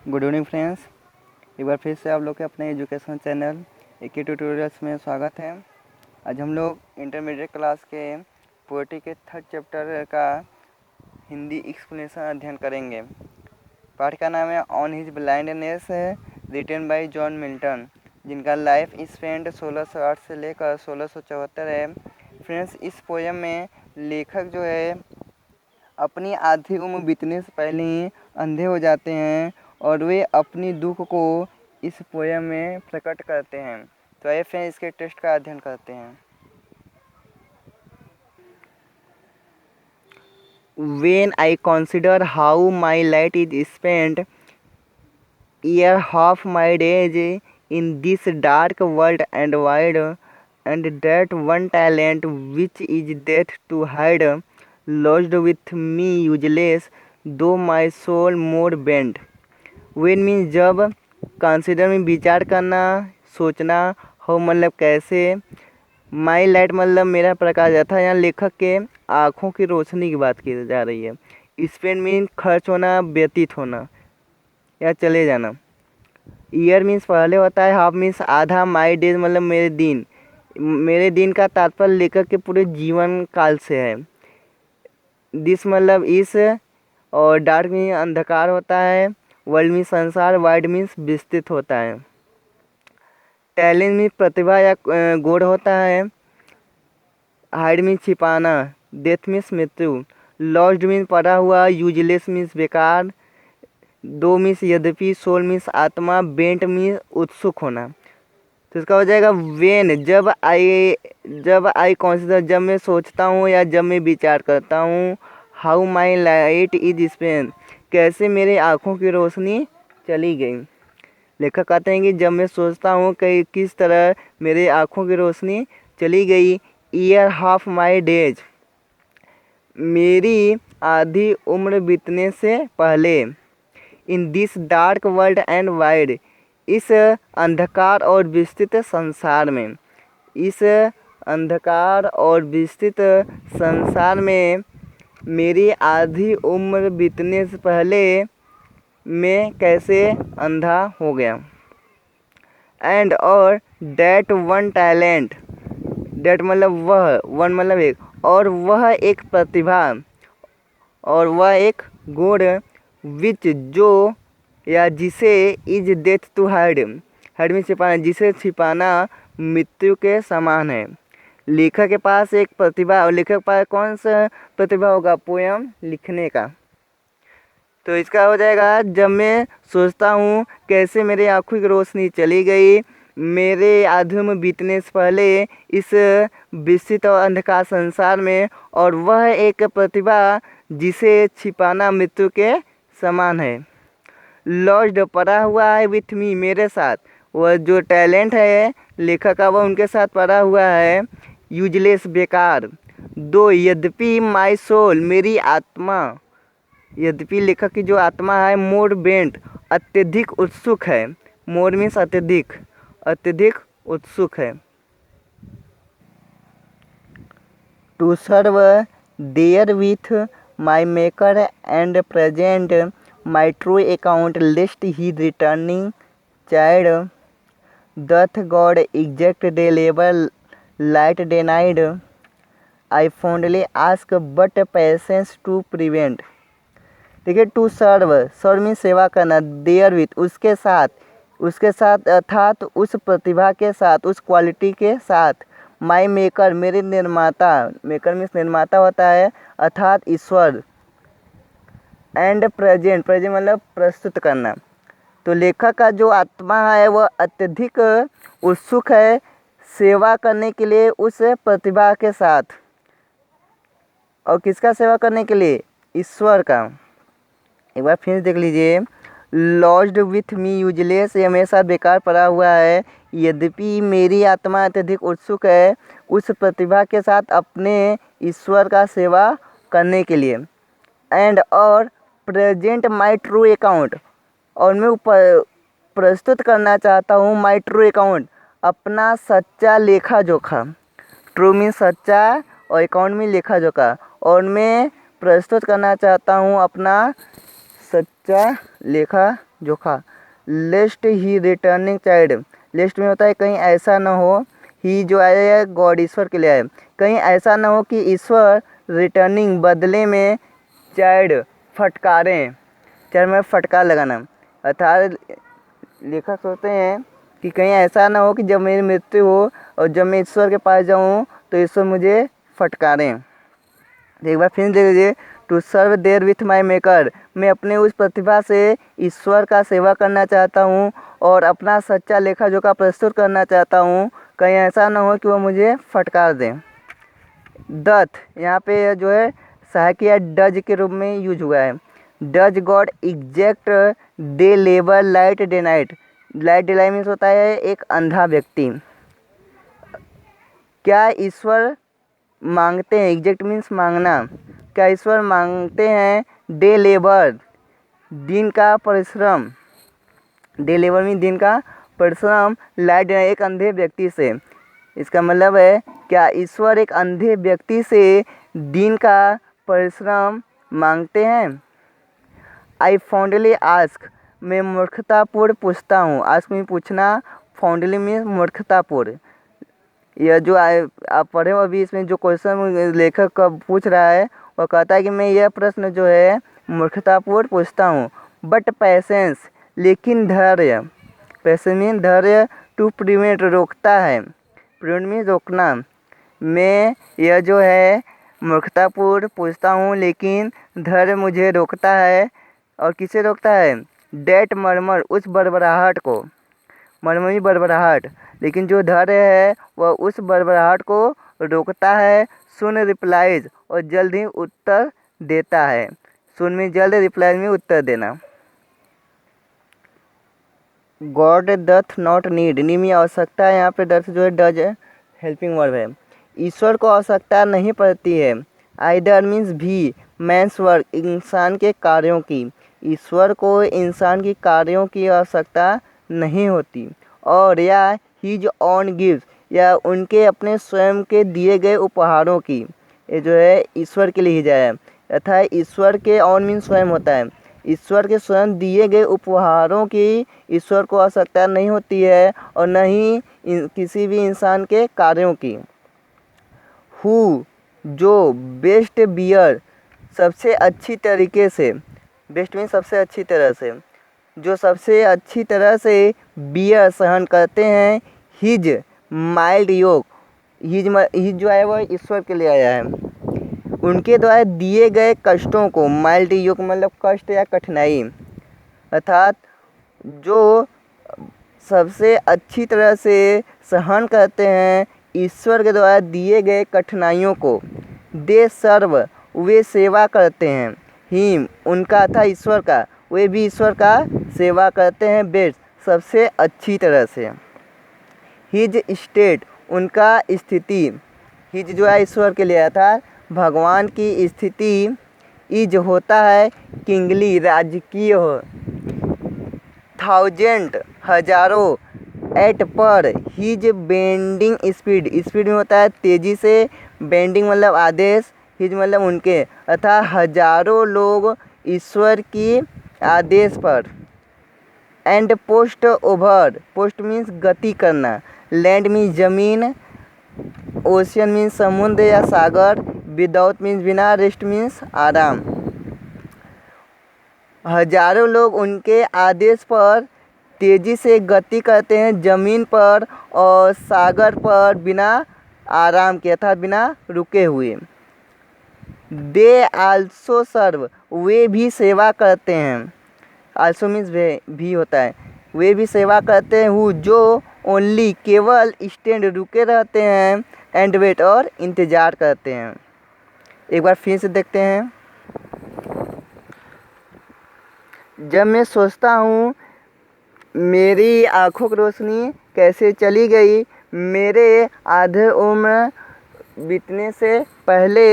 Good evening friends. एक बार फिर से आप लोग के अपने एजुकेशन चैनल एके ट्यूटोरियल्स में स्वागत है। आज हम लोग इंटरमीडिएट क्लास के पोएट्री के 3rd चैप्टर का हिंदी एक्सप्लेनेशन अध्ययन करेंगे। पाठ का नाम है on his blindness, written by John Milton, जिनका लाइफ स्पेंड 1608 से लेकर 1674 है। फ्रेंड्स, इस पोएम में लेखक जो है अपनी आधी उम्र बीतने से पहले ही अंधे हो जाते हैं और वे अपनी दुख को इस पोएम में प्रकट करते हैं। तो आइए फ्रेंड्स इसके टेक्स्ट का अध्ययन करते हैं। When I consider how my light is spent, year half my days in this dark world and wide, and that one talent which is death to hide, lost with me useless, though my soul more bent. When means जब, consider में विचार करना, सोचना, हो मतलब कैसे, माई light मतलब मेरा प्रकाश था। यहाँ लेखक के आँखों की रोशनी की बात की जा रही है। स्पेंड मीन खर्च होना, व्यतीत होना या चले जाना। ईयर मीन्स पहले होता है, हाफ मीन्स आधा, माई डेज मतलब मेरे दिन का तात्पर्य लेखक के पूरे जीवन काल से है। दिस मतलब इस, और डार्क मीन अंधकार होता है, वर्ल्ड मीन्स संसार, वाइड मीन्स विस्तृत होता है। टैलेंट मीन्स प्रतिभा या गुण होता है। हाइड मीन्स छिपाना, डेथ मीन्स मृत्यु, लॉस्ट मीन्स पड़ा हुआ, यूजलेस मीन्स बेकार, दो मीन्स यद्यपि, सोल मीन्स आत्मा, बेंट मीन्स उत्सुक होना। तो इसका हो जाएगा वेन, जब आई कॉन्सिडर, जब मैं सोचता हूँ या जब मैं विचार करता हूँ, how my light is Spain, कैसे मेरे आँखों की रोशनी चली गई। लेखक कहते हैं कि जब मैं सोचता हूँ कि किस तरह मेरे आँखों की रोशनी चली गई। ईयर हाफ माई डेज, मेरी आधी उम्र बीतने से पहले। In this dark world and wide, इस अंधकार और विस्तृत संसार में। इस अंधकार और विस्तृत संसार में मेरी आधी उम्र बीतने से पहले मैं कैसे अंधा हो गया। एंड और डैट वन टैलेंट, डैट मतलब वह, वन मतलब एक, और वह एक प्रतिभा, और वह एक गुण, विच जो या जिसे, is death to hide, hide में छिपाना, जिसे छिपाना मृत्यु के समान है। लेखक के पास एक प्रतिभा, और लेखक के पास कौन सा प्रतिभा होगा, पोयम लिखने का। तो इसका हो जाएगा, जब मैं सोचता हूँ कैसे मेरे आँखों की रोशनी चली गई, मेरे आधी उम्र बीतने से पहले इस विस्तृत और अंधकार संसार में, और वह एक प्रतिभा जिसे छिपाना मृत्यु के समान है। लॉस्ट पड़ा हुआ है, विथ मी मेरे साथ, वह जो टैलेंट है लेखक का वह उनके साथ पड़ा हुआ है। यूजलेस बेकार, दो यद्यपि, माई सोल मेरी आत्मा, यद्यपि लेखक की जो आत्मा है, मोर बेंट अत्यधिक उत्सुक है। मोर मीन्स अत्यधिक, अत्यधिक उत्सुक है। To serve there with my maker and present my true account, lest he returning child, doth God exact day labor light denied, I fondly ask but patience to prevent। देखिए, to serve, serve mean सेवा करना, there with उसके साथ अर्थात उस प्रतिभा के साथ, उस क्वालिटी के साथ, माई मेकर मेरे निर्माता, मेकर मीन्स निर्माता होता है अर्थात ईश्वर, एंड प्रेजेंट, प्रेजेंट मतलब प्रस्तुत करना। तो लेखक का जो आत्मा है वह अत्यधिक उत्सुक है सेवा करने के लिए उस प्रतिभा के साथ, और किसका सेवा करने के लिए, ईश्वर का। एक बार फिर देख लीजिए, लॉस्ड विथ मी यूजलेस, ये मेरे साथ बेकार पड़ा हुआ है, यद्यपि मेरी आत्मा अत्यधिक उत्सुक है उस प्रतिभा के साथ अपने ईश्वर का सेवा करने के लिए। एंड और प्रेजेंट माई ट्रू अकाउंट, और मैं प्रस्तुत करना चाहता हूँ माई ट्रू अकाउंट, अपना सच्चा लेखा जोखा। ट्रू मीन सच्चा और अकाउंट में लेखा जोखा, और मैं प्रस्तुत करना चाहता हूँ अपना सच्चा लेखा जोखा। लेस्ट ही रिटर्निंग चाइल्ड, लिस्ट में होता है कहीं ऐसा ना हो, ही जो आया है गॉड ईश्वर के लिए है, कहीं ऐसा ना हो कि ईश्वर रिटर्निंग बदले में चाइल्ड फटकारें, चाइल्ड में फटकार लगाना, अर्थात लेखक सोचते हैं कि कहीं ऐसा ना हो कि जब मेरी मृत्यु हो और जब मैं ईश्वर के पास जाऊं तो ईश्वर मुझे फटकारें। एक बार फिर देख लीजिए, to serve there with my maker, मैं अपने उस प्रतिभा से ईश्वर का सेवा करना चाहता हूँ और अपना सच्चा लेखा जोखा प्रस्तुत करना चाहता हूँ, कहीं ऐसा ना हो कि वो मुझे फटकार दें। दथ यहाँ पे जो है सहायक या डज के रूप में यूज हुआ है। Does God exact day labour light day night, light day night means होता है एक अंधा व्यक्ति। क्या ईश्वर मांगते हैं, एग्जैक्ट मीन्स मांगना, क्या ईश्वर मांगते हैं डे लेबर दिन का परिश्रम, डे लेबर मीन दिन का परिश्रम, लाइट एक अंधे व्यक्ति से। इसका मतलब है क्या ईश्वर एक अंधे व्यक्ति से दिन का परिश्रम मांगते हैं। आई फाउंडली आस्क, मैं मूर्खतापूर्ण पूछता हूँ, आस्क में पूछना, फाउंडली में मूर्खतापूर्ण। यह जो आप पढ़े हो अभी, इसमें जो क्वेश्चन लेखक का पूछ रहा है वह कहता है कि मैं यह प्रश्न जो है मूर्खतापूर्ण पूछता हूँ, बट पैसेंस, लेकिन धैर्य, पैसेंस मीन धैर्य, टू प्रिवेंट रोकता है, प्रिवेंट मीन रोकना, मैं यह जो है मूर्खतापूर्ण पूछता हूँ लेकिन धैर्य मुझे रोकता है। और किसे रोकता है, डेट मरमर, उस बड़बड़ाहट को, मरमरी बड़बड़ाहट, लेकिन जो धैर्य है वह उस बड़बड़ाहट को रोकता है। सुन रिप्लाइज, और जल्द ही उत्तर देता है, सुन में जल्द, रिप्लाई में उत्तर देना। गॉड डथ नॉट नीड, नी में आवश्यकता है, यहाँ पे डथ जो है डज हेल्पिंग वर्ब है, ईश्वर को आवश्यकता नहीं पड़ती है। आइदर मीन्स भी, मैंस वर्क, इंसान के कार्यों की, ईश्वर को इंसान की कार्यों की आवश्यकता नहीं होती। और या हिज ऑन गिव्स, या उनके अपने स्वयं के दिए गए उपहारों की, ये जो है ईश्वर के लिए ही जाए, अर्थात ईश्वर के ऑन मीन स्वयं होता है, ईश्वर के स्वयं दिए गए उपहारों की ईश्वर को आवश्यकता नहीं होती है और न ही किसी भी इंसान के कार्यों की। हु, जो, बेस्ट बियर, सबसे अच्छी तरीके से, बेस्ट मीन सबसे अच्छी तरह से, जो सबसे अच्छी तरह से बियर सहन करते हैं, हिज माइल्ड योग, हिज जो है वह ईश्वर के लिए आया है, उनके द्वारा दिए गए कष्टों को, माइल्ड योग मतलब कष्ट या कठिनाई, अर्थात जो सबसे अच्छी तरह से सहन करते हैं ईश्वर के द्वारा दिए गए कठिनाइयों को, दे सर्व, वे सेवा करते हैं, हिम, उनका था ईश्वर का, वे भी ईश्वर का सेवा करते हैं, बेस्ट, सबसे अच्छी तरह से। हिज स्टेट, उनका स्थिति, हिज जो है ईश्वर के लिए था, भगवान की स्थिति, इज होता है किंगली, राजकीय हो, थाउजेंड, हजारों, एट पर, हिज बेंडिंग स्पीड, स्पीड में होता है तेज़ी से, बेंडिंग मतलब आदेश, हिज मतलब उनके, अर्थात हजारों लोग ईश्वर की आदेश पर। And post over, post means गति करना, लैंड मीन्स जमीन, ओशियन मीन्स समुद्र या सागर, विदाउट मीन्स बिना, रेस्ट मीन्स आराम। हजारों लोग उनके आदेश पर तेज़ी से गति करते हैं जमीन पर और सागर पर बिना आराम के, अर्थात बिना रुके हुए। दे आल्सो सर्व, वे भी सेवा करते हैं, आल्सो मीन्स भी होता है, वे भी सेवा करते हैं, हु, जो, ओनली, केवल, स्टैंड, रुके रहते हैं, एंड वेट, और इंतज़ार करते हैं। एक बार फिर से देखते हैं। जब मैं सोचता हूँ मेरी आँखों की रोशनी कैसे चली गई, मेरे आधे उम्र बीतने से पहले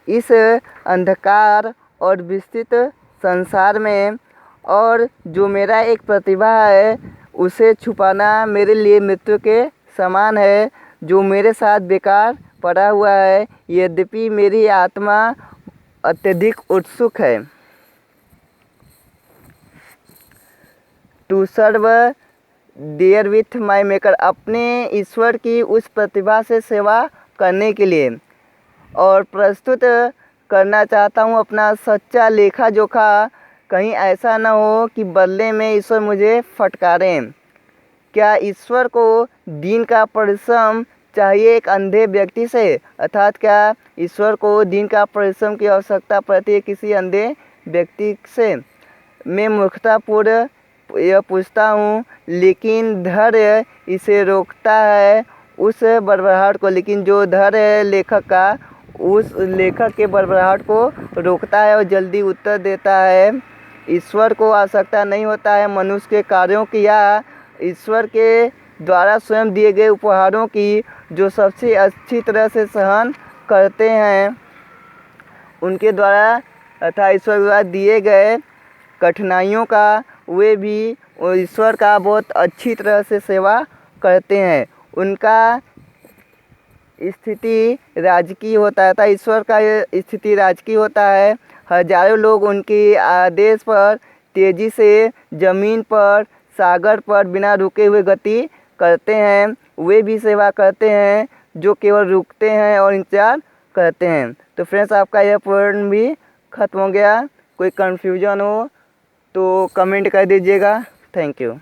इस अंधकार और विस्तृत संसार में, और जो मेरा एक प्रतिभा है उसे छुपाना मेरे लिए मृत्यु के समान है, जो मेरे साथ बेकार पड़ा हुआ है, यद्यपि मेरी आत्मा अत्यधिक उत्सुक है। To serve there with my maker, अपने ईश्वर की उस प्रतिभा से सेवा करने के लिए, और प्रस्तुत करना चाहता हूँ अपना सच्चा लेखा जोखा, कहीं ऐसा ना हो कि बदले में ईश्वर मुझे फटकारें। क्या ईश्वर को दिन का परिश्रम चाहिए एक अंधे व्यक्ति से, अर्थात क्या ईश्वर को दिन का परिश्रम की आवश्यकता पड़ती है किसी अंधे व्यक्ति से? मैं मूर्खतापूर्ण यह पूछता हूँ, लेकिन धैर्य इसे रोकता है उस बड़बड़ाहट को, लेकिन जो धैर्य है लेखक का, उस लेखक के बड़बड़ाहट को रोकता है और जल्दी उत्तर देता है। ईश्वर को आवश्यकता नहीं होता है मनुष्य के कार्यों की या ईश्वर के द्वारा स्वयं दिए गए उपहारों की, जो सबसे अच्छी तरह से सहन करते हैं उनके द्वारा, अर्थात ईश्वर द्वारा दिए गए कठिनाइयों का, वे भी ईश्वर का बहुत अच्छी तरह से सेवा करते हैं। उनका स्थिति राजकीय होता है, अर्थात ईश्वर का स्थिति राजकीय होता है। हजारों लोग उनके आदेश पर तेज़ी से ज़मीन पर, सागर पर बिना रुके हुए गति करते हैं, वे भी सेवा करते हैं जो केवल रुकते हैं और इंतजार करते हैं। तो फ्रेंड्स, आपका यह पोएम भी ख़त्म हो गया। कोई कन्फ्यूजन हो तो कमेंट कर दीजिएगा। Thank you.